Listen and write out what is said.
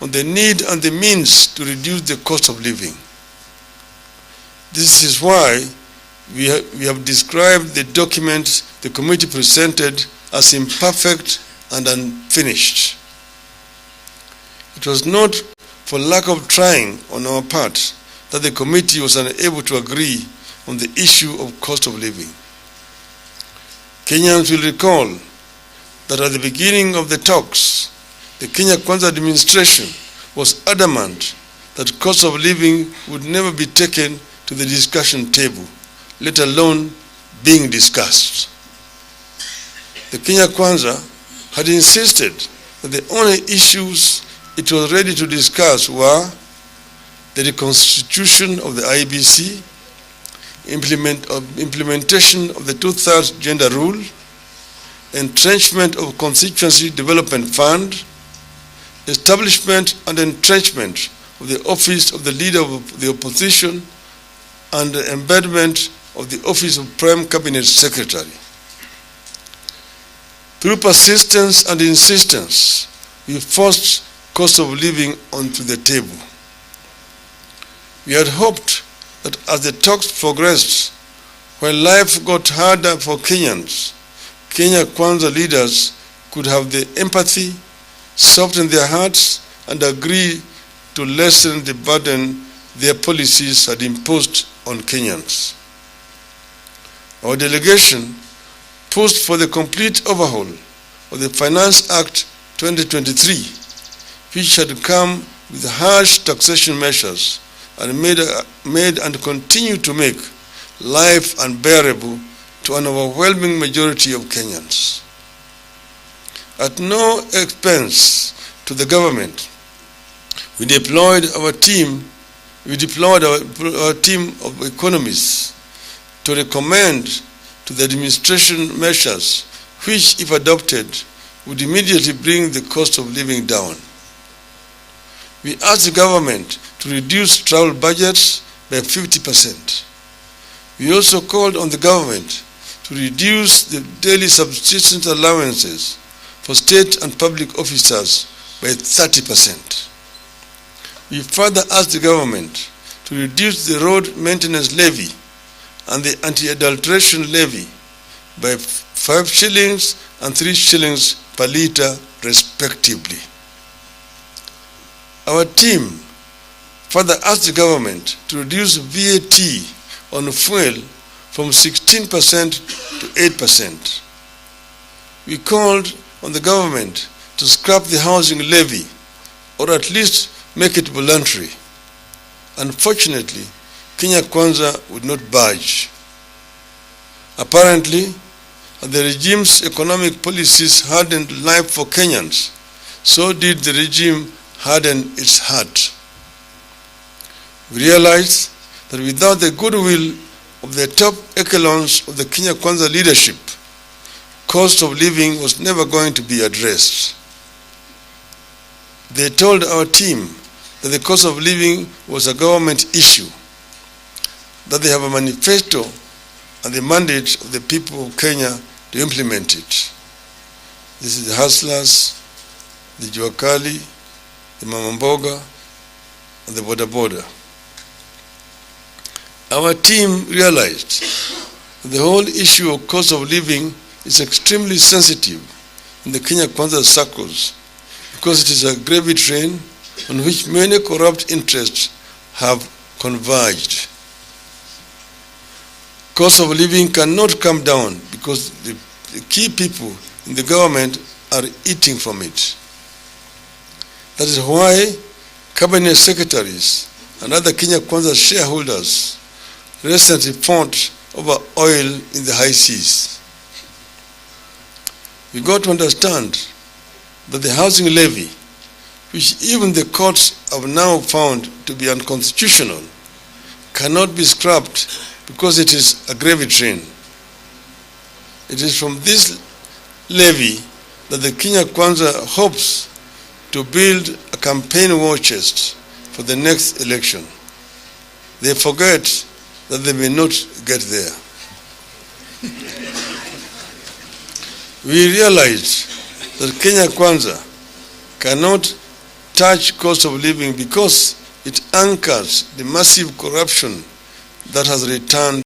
on the need and the means to reduce the cost of living. This is why we have described the document the committee presented as imperfect and unfinished. It was not for lack of trying on our part that the committee was unable to agree on the issue of cost of living. Kenyans will recall that at the beginning of the talks, the Kenya Kwanza administration was adamant that cost of living would never be taken to the discussion table, let alone being discussed. The Kenya Kwanza had insisted that the only issues it was ready to discuss were the reconstitution of the IEBC, implementation of the 2/3 gender rule, entrenchment of Constituency Development Fund, establishment and entrenchment of the office of the leader of the opposition, and the embedment of the office of Prime Cabinet Secretary. Through persistence and insistence, we forced cost of living onto the table. We had hoped that as the talks progressed, when life got harder for Kenyans, Kenya Kwanza leaders could have the empathy, soften their hearts, and agree to lessen the burden their policies had imposed on Kenyans. Our delegation pushed for the complete overhaul of the Finance Act 2023, which had come with harsh taxation measures and made and continue to make life unbearable to an overwhelming majority of Kenyans. At no expense to the government, we deployed our team of economists to recommend to the administration measures which, if adopted, would immediately bring the cost of living down. We asked the government to reduce travel budgets by 50%. We also called on the government to reduce the daily subsistence allowances for state and public officers by 30%. We further asked the government to reduce the road maintenance levy and the anti-adulteration levy by 5 shillings and 3 shillings per litre respectively. Our team further asked the government to reduce VAT on fuel from 16% to 8%. We called on the government to scrap the housing levy, or at least make it voluntary. Unfortunately, Kenya Kwanza would not budge. Apparently, as the regime's economic policies hardened life for Kenyans, so did the regime harden its heart. We realized that without the goodwill of the top echelons of the Kenya Kwanza leadership, cost of living was never going to be addressed. They told our team that the cost of living was a government issue, that they have a manifesto and the mandate of the people of Kenya to implement it. This is the hustlers, the juakali, the mamamboga, and the boda boda. Our team realized that the whole issue of cost of living is extremely sensitive in the Kenya Kwanza circles because it is a gravy train on which many corrupt interests have converged. Cost of living cannot come down because the key people in the government are eating from it. That is why cabinet secretaries and other Kenya Kwanza shareholders recently fought over oil in the high seas. We got to understand that the housing levy, which even the courts have now found to be unconstitutional, cannot be scrapped because it is a gravy train. It is from this levy that the Kenya Kwanza hopes to build a campaign war chest for the next election. They forget that they may not get there. We realized that Kenya Kwanza cannot touch cost of living because it anchors the massive corruption that has returned